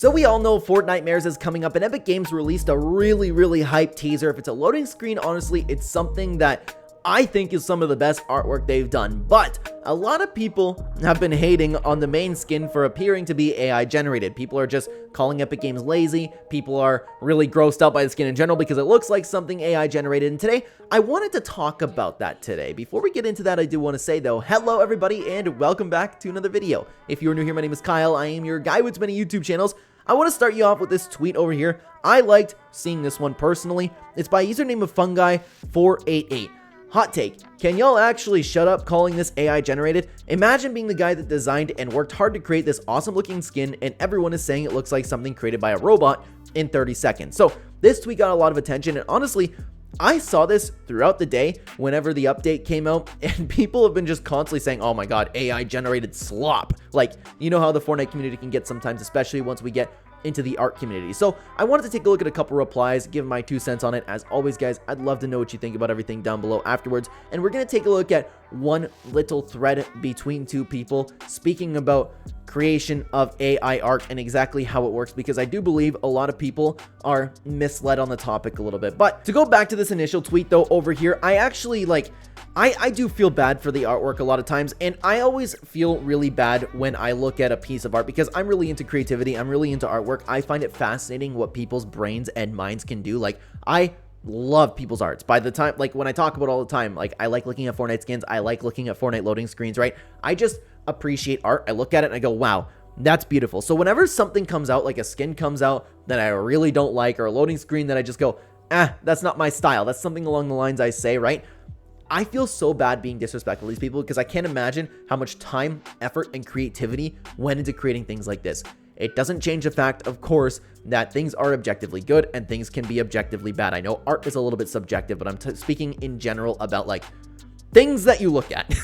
So we all know Fortnitemares is coming up, and Epic Games released a really hyped teaser. If it's a loading screen, honestly, it's something that I think is some of the best artwork they've done. But a lot of people have been hating on the main skin for appearing to be AI generated. People are just calling Epic Games lazy. People are really grossed out by the skin in general because it looks like something AI generated. And today, I wanted to talk about that today. Before we get into that, I do want to say though, hello everybody and welcome back to another video. If you're new here, my name is Kyle. I am your guy with many YouTube channels. I want to start you off with this tweet over here. I liked seeing this one personally. It's by username of Fungi488. Hot take, can y'all actually shut up calling this AI generated? Imagine being the guy that designed and worked hard to create this awesome looking skin and everyone is saying it looks like something created by a robot in 30 seconds. So this tweet got a lot of attention, and honestly, I saw this throughout the day whenever the update came out, and people have been just constantly saying, oh my god, AI generated slop. Like, you know how the Fortnite community can get sometimes, especially once we get into the art community. So I wanted to take a look at a couple replies, give my 2 cents on it. As always, guys, I'd love to know what you think about everything down below afterwards. And we're going to take a look at one little thread between two people speaking about creation of AI art and exactly how it works, because I do believe a lot of people are misled on the topic a little bit. But to go back to this initial tweet though, over here, I actually I do feel bad for the artwork a lot of times, and I always feel really bad when I look at a piece of art because I'm really into creativity. I'm really into artwork. I find it fascinating what people's brains and minds can do. Like, I love people's arts. By the time, like, when I talk about all the time, like, I like looking at Fortnite skins. I like looking at Fortnite loading screens, right? I just appreciate art. I look at it and I go, wow, that's beautiful. So whenever something comes out, like a skin comes out that I really don't like, or a loading screen that I just go, that's not my style. That's something along the lines I say, right? I feel so bad being disrespectful to these people because I can't imagine how much time, effort, and creativity went into creating things like this. It doesn't change the fact, of course, that things are objectively good and things can be objectively bad. I know art is a little bit subjective, but I'm speaking in general about, like, things that you look at.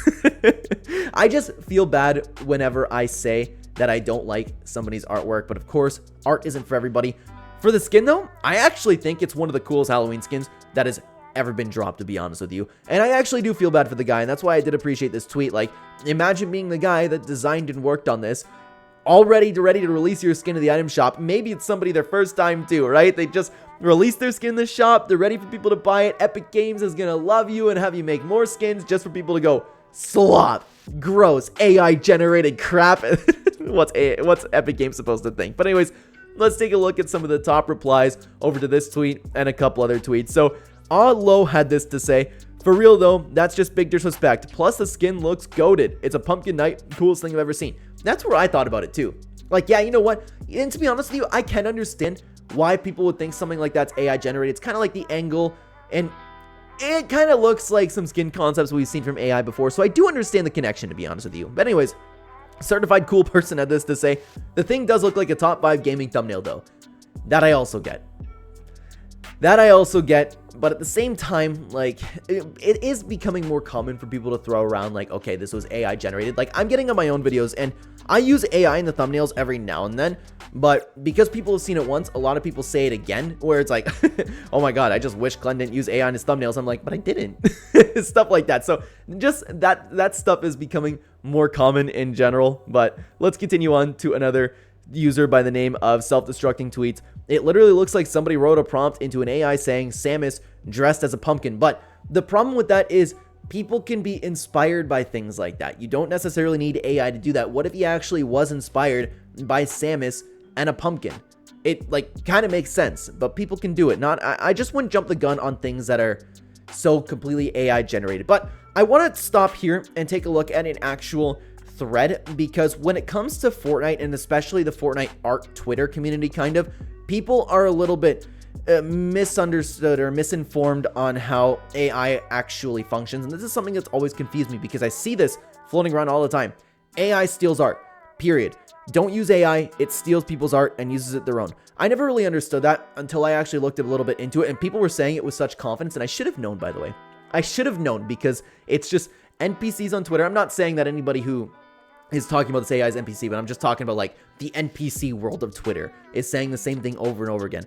I just feel bad whenever I say that I don't like somebody's artwork, but of course, art isn't for everybody. For the skin, though, I actually think it's one of the coolest Halloween skins that has ever been dropped, to be honest with you. And I actually do feel bad for the guy, and that's why I did appreciate this tweet. Like, imagine being the guy that designed and worked on this, ready to release your skin to the item shop. Maybe it's somebody their first time too, right? They just released their skin in the shop. They're ready for people to buy it. Epic Games is gonna love you and have you make more skins just for people to go, slop, gross, AI generated crap. What's Epic Games supposed to think? But anyways, let's take a look at some of the top replies over to this tweet and a couple other tweets. So Low had this to say: for real though, that's just big disrespect. Plus the skin looks goated. It's a pumpkin night, coolest thing I've ever seen. That's where I thought about it too. Like, yeah, you know what? And to be honest with you, I can understand why people would think something like that's AI generated. It's kind of like the angle, and it kind of looks like some skin concepts we've seen from AI before. So I do understand the connection, to be honest with you. But anyways, Certified Cool Person had this to say: the thing does look like a top 5 gaming thumbnail though. That I also get. But at the same time, like, it is becoming more common for people to throw around, like, okay, this was AI generated. Like, I'm getting on my own videos, and I use AI in the thumbnails every now and then, but because people have seen it once, a lot of people say it again, where it's like, oh my god, I just wish Clen didn't use AI in his thumbnails. I'm like, but I didn't. Stuff like that. So just that stuff is becoming more common in general. But let's continue on to another user by the name of Self-Destructing Tweets. It literally looks like somebody wrote a prompt into an AI saying Samus dressed as a pumpkin. But the problem with that is people can be inspired by things like that. You don't necessarily need AI to do that. What if he actually was inspired by Samus and a pumpkin? It, like, kind of makes sense, but people can do it. I just wouldn't jump the gun on things that are so completely AI generated. But I want to stop here and take a look at an actual thread, because when it comes to Fortnite, and especially the Fortnite art Twitter community, kind of, people are a little bit misunderstood or misinformed on how AI actually functions. And this is something that's always confused me because I see this floating around all the time. AI steals art, period. Don't use AI. It steals people's art and uses it their own. I never really understood that until I actually looked a little bit into it, and people were saying it with such confidence, and I should have known, by the way. I should have known, because it's just NPCs on Twitter. I'm not saying that anybody who is talking about this AI as NPC, but I'm just talking about, like, the NPC world of Twitter is saying the same thing over and over again.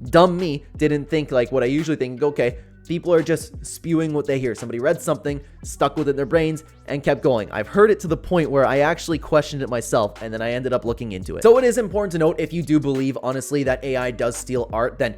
Dumb me didn't think like what I usually think. Okay, People are just spewing what they hear. Somebody read something, stuck with it in their brains, and kept going. I've heard it to the point where I actually questioned it myself, and then I ended up looking into it. So it is important to note, if you do believe, honestly, that AI does steal art, then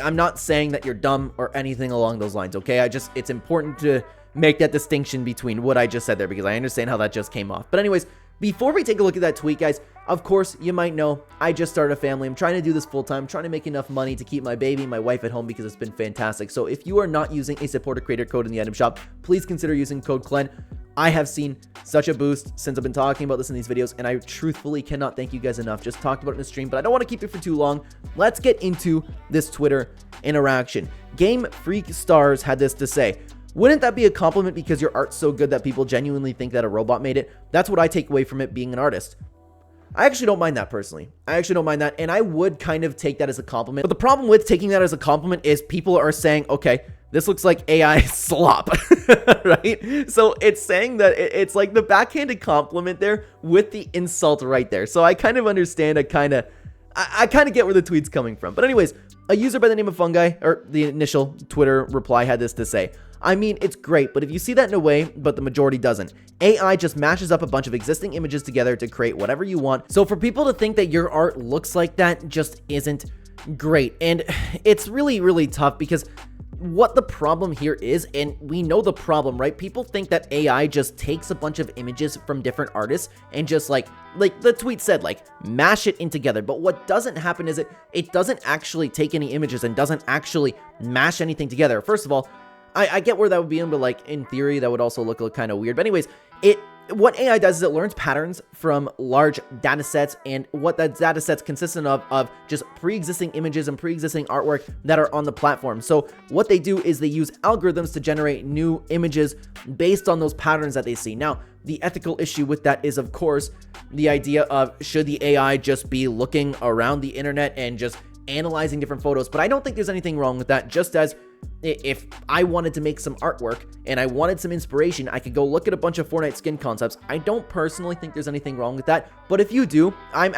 I'm not saying that you're dumb or anything along those lines, okay? It's important to make that distinction between what I just said there, because I understand how that just came off. But anyways, before we take a look at that tweet, guys, of course, you might know, I just started a family. I'm trying to do this full time, trying to make enough money to keep my baby and my wife at home, because it's been fantastic. So if you are not using a supporter creator code in the item shop, please consider using code Clen. I have seen such a boost since I've been talking about this in these videos, and I truthfully cannot thank you guys enough. Just talked about it in the stream, but I don't want to keep it for too long. Let's get into this Twitter interaction. Game Freak Stars had this to say: wouldn't that be a compliment because your art's so good that people genuinely think that a robot made it? That's what I take away from it being an artist. I actually don't mind that personally. I actually don't mind that, and I would kind of take that as a compliment. But the problem with taking that as a compliment is people are saying, okay, this looks like AI slop, right? So it's saying that it's like the backhanded compliment there with the insult right there. So I kind of understand, I kind of get where the tweet's coming from. But anyways, a user by the name of Fungi, or the initial Twitter reply, had this to say: I mean, it's great, but if you see that in a way, but the majority doesn't. AI just mashes up a bunch of existing images together to create whatever you want. So for people to think that your art looks like that just isn't great. And it's really, really tough, because what the problem here is, and we know the problem, right? People think that AI just takes a bunch of images from different artists and just like the tweet said, like, mash it in together. But what doesn't happen is it doesn't actually take any images and doesn't actually mash anything together. First of all, I get where that would be in, but like in theory, that would also look kind of weird. But anyways, what AI does is it learns patterns from large data sets, and what that data sets consistent of just pre-existing images and pre-existing artwork that are on the platform. So what they do is they use algorithms to generate new images based on those patterns that they see. Now, the ethical issue with that is, of course, the idea of, should the AI just be looking around the internet and just analyzing different photos? But I don't think there's anything wrong with that. Just as if I wanted to make some artwork and I wanted some inspiration, I could go look at a bunch of Fortnite skin concepts. I don't personally think there's anything wrong with that, but if you do, I'm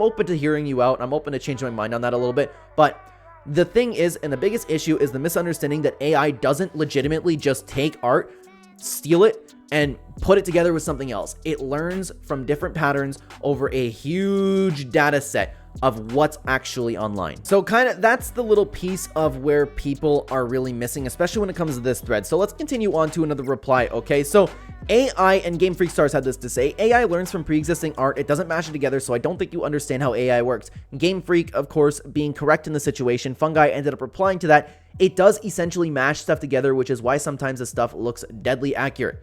open to hearing you out. I'm open to changing my mind on that a little bit. But the thing is, and the biggest issue is the misunderstanding that AI doesn't legitimately just take art, steal it, and put it together with something else. It learns from different patterns over a huge data set of what's actually online. So kind of that's the little piece of where people are really missing, especially when it comes to this thread. So let's continue on to another reply. Okay, so AI and Game Freak Stars had this to say: AI learns from pre-existing art, it doesn't mash it together, so I don't think you understand how AI works. Game Freak, of course, being correct in the situation. Fungi ended up replying to that: it does essentially mash stuff together, which is why sometimes the stuff looks deadly accurate.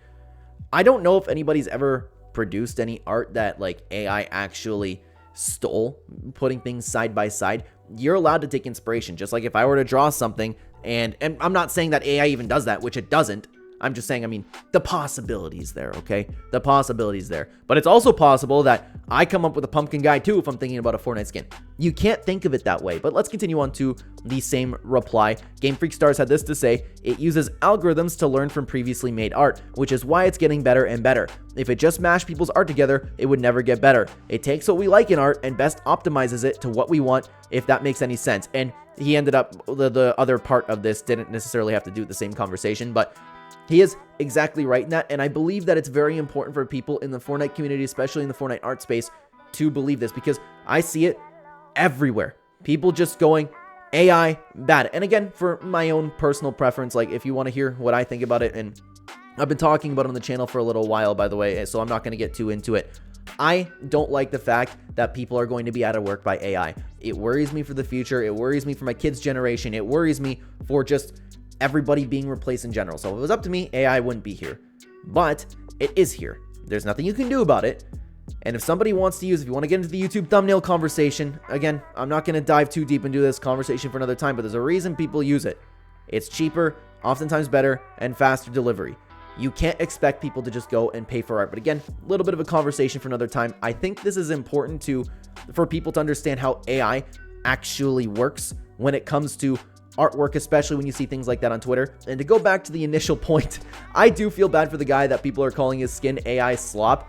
I don't know if anybody's ever produced any art that like AI actually stole, putting things side by side. You're allowed to take inspiration, just like if I were to draw something, and I'm not saying that AI even does that, which it doesn't. I'm just saying, I mean, the possibilities there, okay? The possibilities there. But it's also possible that I come up with a pumpkin guy too if I'm thinking about a Fortnite skin. You can't think of it that way. But let's continue on to the same reply. Game Freak Stars had this to say: it uses algorithms to learn from previously made art, which is why it's getting better and better. If it just mashed people's art together, it would never get better. It takes what we like in art and best optimizes it to what we want, if that makes any sense. And he ended up, the other part of this didn't necessarily have to do with the same conversation, but he is exactly right in that, and I believe that it's very important for people in the Fortnite community, especially in the Fortnite art space, to believe this, because I see it everywhere. People just going, AI, bad. And again, for my own personal preference, like if you want to hear what I think about it, and I've been talking about it on the channel for a little while, by the way, so I'm not going to get too into it. I don't like the fact that people are going to be out of work by AI. It worries me for the future. It worries me for my kids' generation. It worries me for just everybody being replaced in general. So if it was up to me, AI wouldn't be here, but it is here. There's nothing you can do about it. And if somebody wants to use, if you want to get into the YouTube thumbnail conversation, again, I'm not going to dive too deep into this conversation for another time, but there's a reason people use it. It's cheaper, oftentimes better, and faster delivery. You can't expect people to just go and pay for art. But again, a little bit of a conversation for another time. I think this is important for people to understand how AI actually works when it comes to artwork, especially when you see things like that on Twitter. And to go back to the initial point, I do feel bad for the guy that people are calling his skin AI slop.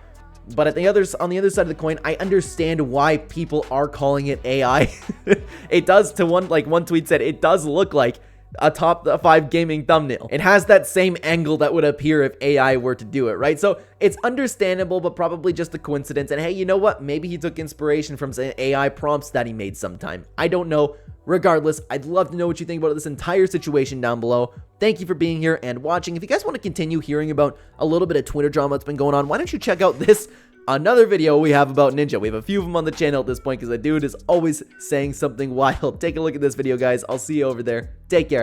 But on the other side of the coin, I understand why people are calling it AI. It does, one tweet said, it does look like a top 5 gaming thumbnail. It has that same angle that would appear if AI were to do it, right? So it's understandable, but probably just a coincidence. And hey, you know what? Maybe he took inspiration from some AI prompts that he made sometime. I don't know. Regardless, I'd love to know what you think about this entire situation down below. Thank you for being here and watching. If you guys want to continue hearing about a little bit of Twitter drama that's been going on, why don't you check out this another video we have about Ninja. We have a few of them on the channel at this point because the dude is always saying something wild. Take a look at this video, guys. I'll see you over there. Take care.